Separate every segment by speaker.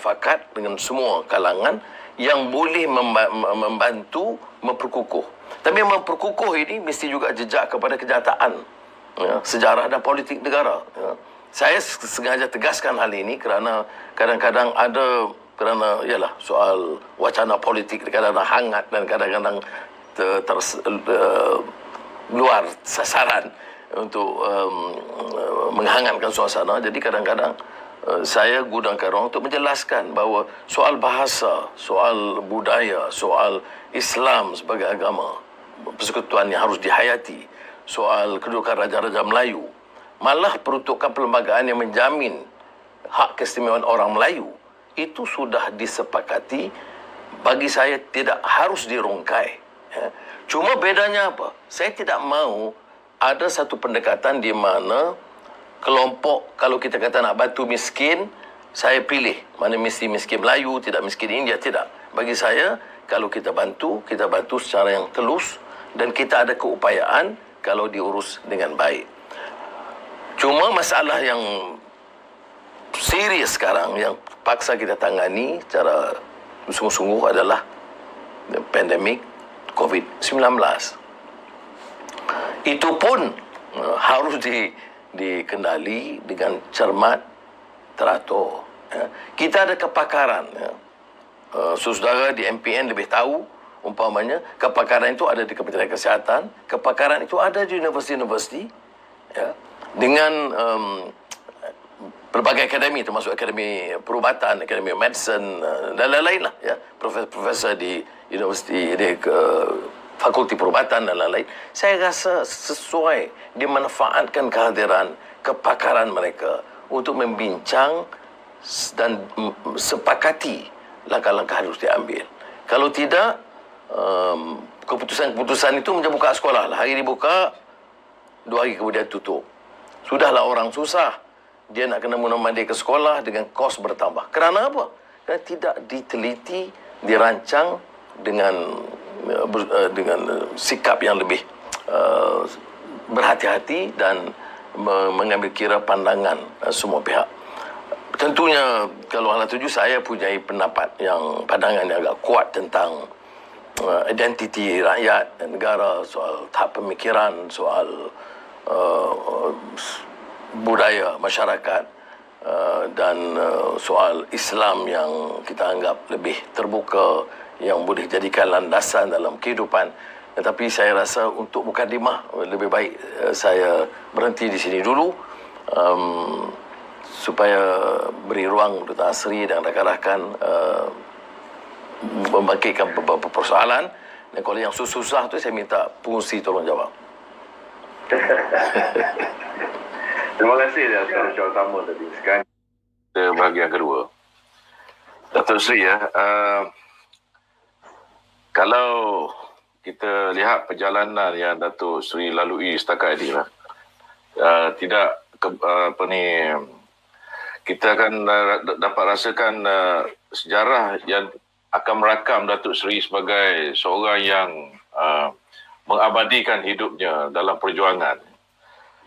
Speaker 1: muafakat dengan semua kalangan yang boleh membantu memperkukuh. Tapi memperkukuh ini mesti juga jejak kepada kenyataan, sejarah dan politik negara. Saya sengaja tegaskan hal ini kerana kadang-kadang ada, kerana ialah soal wacana politik kadang-kadang hangat dan kadang-kadang luar sasaran untuk menghangatkan suasana. Jadi kadang-kadang saya gunakan ruang untuk menjelaskan bahawa soal bahasa, soal budaya, soal Islam sebagai agama, persekutuan yang harus dihayati, soal kedudukan Raja-Raja Melayu, malah peruntukan perlembagaan yang menjamin hak keistimewaan orang Melayu, itu sudah disepakati. Bagi saya tidak harus dirungkai. Cuma bedanya apa? Saya tidak mahu ada satu pendekatan di mana kelompok, kalau kita kata nak bantu miskin, saya pilih mana mesti miskin Melayu, tidak miskin India, tidak. Bagi saya, kalau kita bantu secara yang telus dan kita ada keupayaan kalau diurus dengan baik. Cuma masalah yang serius sekarang yang paksa kita tangani secara sungguh-sungguh adalah pandemik COVID-19. Itu pun harus dikendali dengan cermat, teratur. Kita ada kepakaran. Saudara di MPN lebih tahu, umpamanya kepakaran itu ada di Kementerian Kesihatan, kepakaran itu ada di universiti-universiti, dengan berbagai akademi, termasuk akademi perubatan, akademi medicine dan lain-lain lah, profesor di universiti, di fakulti perubatan dan lain-lain. Saya rasa sesuai dimanfaatkan kehadiran kepakaran mereka untuk membincang dan sepakati langkah-langkah harus diambil. Kalau tidak, keputusan-keputusan itu macam buka sekolah lah. Hari ini buka, 2 hari kemudian tutup. Sudahlah orang susah, dia nak kena menemani ke sekolah dengan kos bertambah. Kerana apa? Kerana tidak diteliti, dirancang dengan sikap yang lebih berhati-hati dan mengambil kira pandangan semua pihak. Tentunya kalau Allah tuju, saya punya pandangan yang agak kuat tentang identiti rakyat dan negara, soal tahap pemikiran, soal budaya masyarakat, dan soal Islam yang kita anggap lebih terbuka, yang boleh jadikan landasan dalam kehidupan. Tetapi saya rasa untuk mukadimah, lebih baik saya berhenti di sini dulu, supaya beri ruang Dr. Asri dan rakan-rakan membangkitkan beberapa persoalan. Dan kalau yang susah-susah tu saya minta pengurusi tolong jawab.
Speaker 2: Terima kasih atas ucapan utama tadi. Sekarang ke bahagian kedua. Datuk Seri, kalau kita lihat perjalanan yang Datuk Seri lalui setakat ini lah, kita akan dapat rasakan sejarah yang akan merakam Datuk Seri sebagai seorang yang mengabadikan hidupnya dalam perjuangan.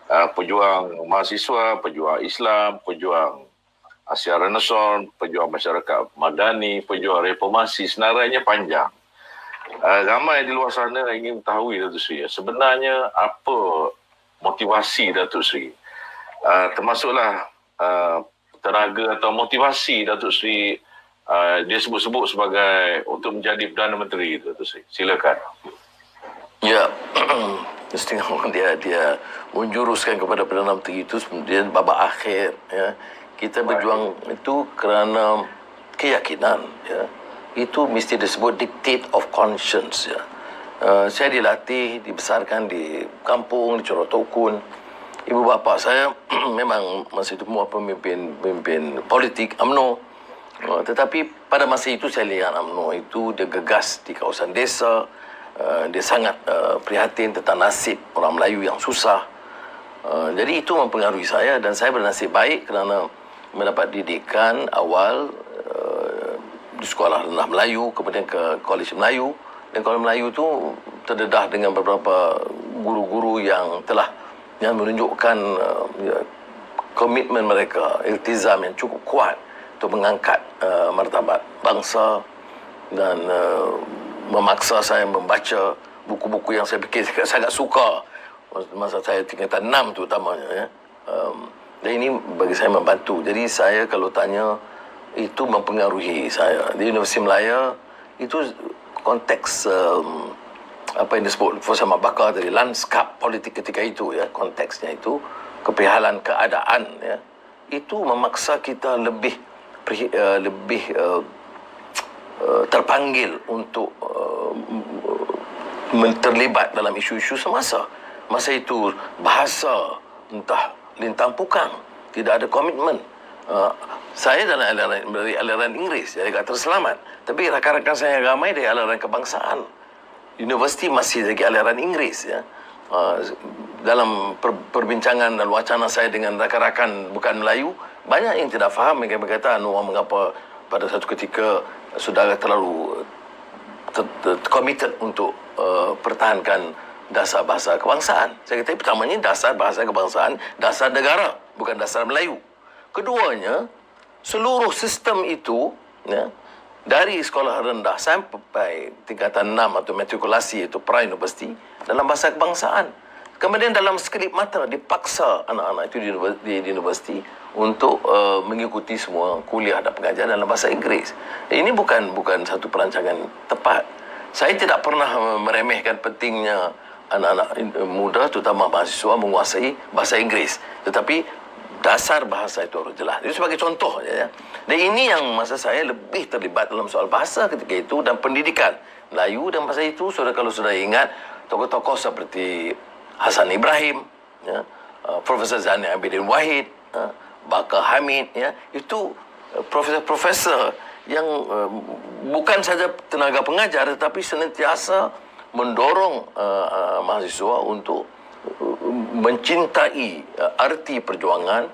Speaker 2: Pejuang mahasiswa, pejuang Islam, pejuang Asia Renaissance, pejuang masyarakat Madani, pejuang reformasi, senarainya panjang. Ramai di luar sana ingin mengetahui Datuk Seri, sebenarnya apa motivasi Datuk Seri, termasuklah tenaga atau motivasi Datuk Seri dia sebut-sebut sebagai untuk menjadi Perdana Menteri, Datuk Seri. Silakan.
Speaker 1: Ya, setengah orang dia menjuruskan kepada Perdana Menteri itu kemudian babak akhir. Kita berjuang itu kerana keyakinan. Itu mesti disebut dictate of conscience. Saya dilatih, dibesarkan di kampung, di Corotokun. Ibu bapa saya memang masa itu semua pemimpin politik UMNO. Tetapi pada masa itu saya lihat UMNO itu dia gegas di kawasan desa. Dia sangat prihatin tentang nasib orang Melayu yang susah. Jadi itu mempengaruhi saya dan saya bernasib baik kerana mendapat didikan awal di sekolah rendah Melayu, kemudian ke Kolej Melayu. Dan Kolej Melayu itu terdedah dengan beberapa guru-guru yang telah menunjukkan komitmen mereka, iltizam yang cukup kuat untuk mengangkat martabat bangsa dan memaksa saya membaca buku-buku yang saya fikir sangat suka masa saya tingkatan 6 terutamanya, ya. Dan ini bagi saya membantu. Jadi saya kalau tanya, itu mempengaruhi saya. Di Universiti Melaya itu konteks apa yang disebut Profesor Mabakar dari lanskap politik ketika itu, ya, konteksnya itu keprihalan keadaan, ya, itu memaksa kita lebih terpanggil untuk terlibat dalam isu-isu semasa. Masa itu bahasa entah lintang pukang, tidak ada komitmen. Saya dari aliran Inggeris, jadi agak terselamat. Tapi rakan-rakan saya ramai dari aliran kebangsaan. Universiti masih lagi aliran Inggeris, ya. Dalam perbincangan dan wacana saya dengan rakan-rakan bukan Melayu, banyak yang tidak faham. Mereka berkata, mengapa pada satu ketika saudara terlalu committed untuk pertahankan dasar bahasa kebangsaan. Saya kata, pertamanya dasar bahasa kebangsaan, dasar negara, bukan dasar Melayu. Keduanya, seluruh sistem itu, ya, dari sekolah rendah sampai tingkatan 6 atau matrikulasi, itu pra-universiti, dalam bahasa kebangsaan. Kemudian dalam sekelip mata dipaksa anak-anak itu di universiti untuk mengikuti semua kuliah dan pengajaran dalam bahasa Inggeris. Ini bukan satu perancangan tepat. Saya tidak pernah meremehkan pentingnya anak-anak muda, terutama mahasiswa, menguasai bahasa Inggeris. Tetapi dasar bahasa itu harus jelas. Itu sebagai contoh, ya. Dan ini yang masa saya lebih terlibat dalam soal bahasa ketika itu dan pendidikan Melayu. Dan masa itu, kalau sudah ingat, tokoh-tokoh seperti Hasan Ibrahim, ya, Profesor Zani Abidin Wahid, Bakar Hamid, ya, itu profesor-profesor yang bukan saja tenaga pengajar tetapi senantiasa mendorong mahasiswa untuk mencintai arti perjuangan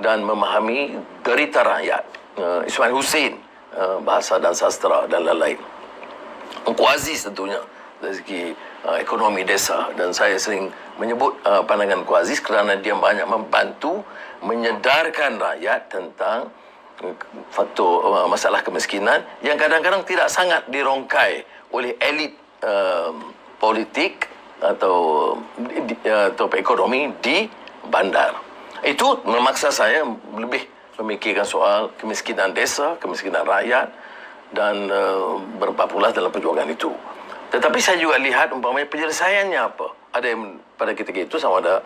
Speaker 1: dan memahami derita rakyat. Ismail Hussein, bahasa dan sastra dan lain-lain. Engku Aziz tentunya dari segi ekonomi desa, dan saya sering menyebut pandangan Engku Aziz kerana dia banyak membantu menyedarkan rakyat tentang faktor masalah kemiskinan yang kadang-kadang tidak sangat dirongkai oleh elit politik atau ekonomi di bandar. Itu memaksa saya lebih memikirkan soal kemiskinan desa, kemiskinan rakyat, dan berpapulas dalam perjuangan itu. Tetapi saya juga lihat umpamanya penyelesaiannya apa. Ada yang pada ketika itu sama ada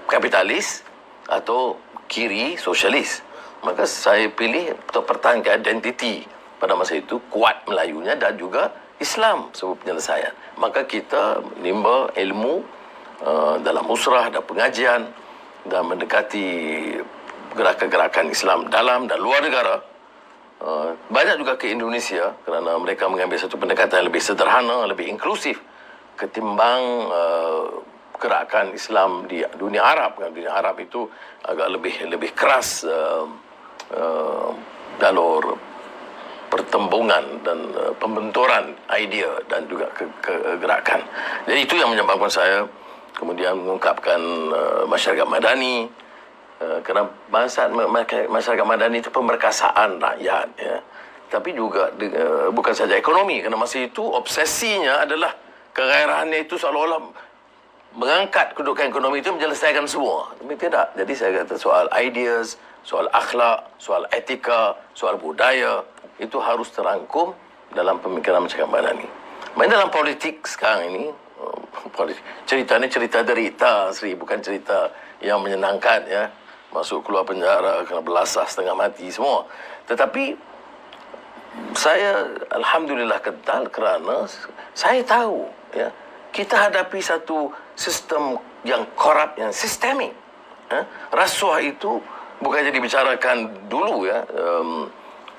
Speaker 1: kapitalis atau kiri sosialis. Maka saya pilih untuk pertahankan identiti pada masa itu, kuat Melayunya dan juga Islam sebagai penyelesaian. Maka kita menimba ilmu dalam usrah dan pengajian dan mendekati gerakan-gerakan Islam dalam dan luar negara. Banyak juga ke Indonesia kerana mereka mengambil satu pendekatan yang lebih sederhana, lebih inklusif ketimbang gerakan Islam di dunia Arab. Dunia Arab itu agak lebih keras jalur pertembungan dan pembenturan idea dan juga kegerakan. Jadi itu yang menyebabkan saya kemudian mengungkapkan masyarakat madani, kerana masyarakat madani itu pemerkasaan rakyat, ya. Tapi juga bukan saja ekonomi, kerana masa itu obsesinya adalah kegairahannya itu seolah-olah mengangkat kedudukan ekonomi itu menyelesaikan semua. Tapi tidak. Jadi saya kata soal ideas, soal akhlak, soal etika, soal budaya, itu harus terangkum dalam pemikiran masyarakat madani. Main dalam politik sekarang ini, cerita ni cerita derita, Sri, bukan cerita yang menyenangkan, ya. Masuk keluar penjara, kena belasah setengah mati semua. Tetapi saya alhamdulillah kental kerana saya tahu, ya, kita hadapi satu sistem yang korup, yang sistemik. Rasuah itu bukan jadi dibicarakan dulu, ya,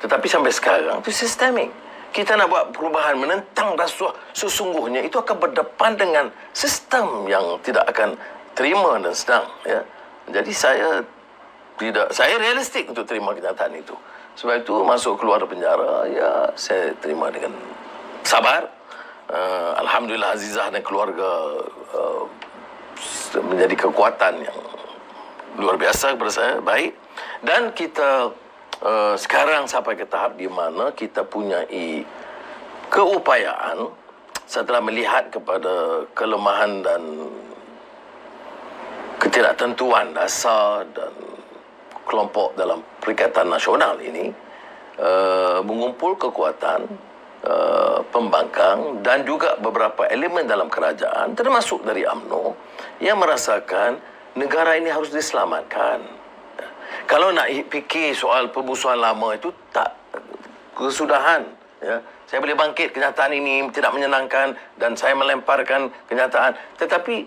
Speaker 1: tetapi sampai sekarang itu sistemik. Kita nak buat perubahan menentang rasuah sesungguhnya itu akan berdepan dengan sistem yang tidak akan terima dan senang, ya. Jadi saya realistik untuk terima kenyataan itu. Sebab itu masuk keluar dari penjara, ya, saya terima dengan sabar. Alhamdulillah Azizah dan keluarga menjadi kekuatan yang luar biasa kepada saya, baik. Dan kita sekarang sampai ke tahap di mana kita punya keupayaan setelah melihat kepada kelemahan dan ketidaktentuan dasar dan kelompok dalam Perikatan Nasional ini mengumpul kekuatan pembangkang dan juga beberapa elemen dalam kerajaan termasuk dari UMNO yang merasakan negara ini harus diselamatkan. Kalau nak fikir soal permusuhan lama itu tak kesudahan, ya. Saya boleh bangkit kenyataan ini tidak menyenangkan dan saya melemparkan kenyataan, tetapi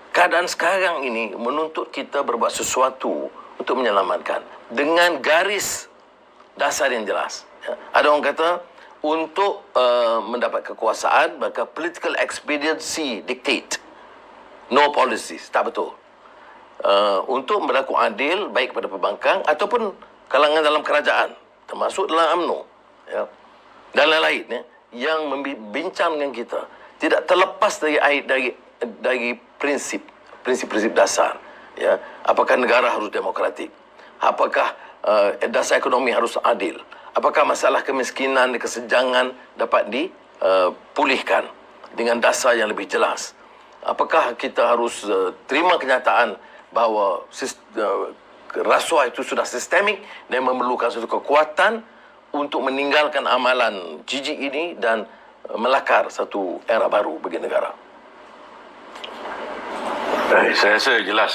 Speaker 1: keadaan sekarang ini menuntut kita berbuat sesuatu untuk menyelamatkan dengan garis dasar yang jelas, ya. Ada orang kata untuk mendapat kekuasaan maka political expediency dictate, no policies. Tak betul. Untuk berlaku adil baik kepada pembangkang ataupun kalangan dalam kerajaan termasuk dalam UMNO, ya, dan lain-lain, ya, yang membincang dengan kita tidak terlepas dari prinsip-prinsip dasar, ya. Apakah negara harus demokratik, apakah dasar ekonomi harus adil, apakah masalah kemiskinan dan kesenjangan dapat dipulihkan dengan dasar yang lebih jelas, apakah kita harus terima kenyataan bahawa rasuah itu sudah sistemik dan memerlukan suatu kekuatan untuk meninggalkan amalan jijik ini dan melakar satu era baru bagi negara.
Speaker 2: Saya rasa jelas.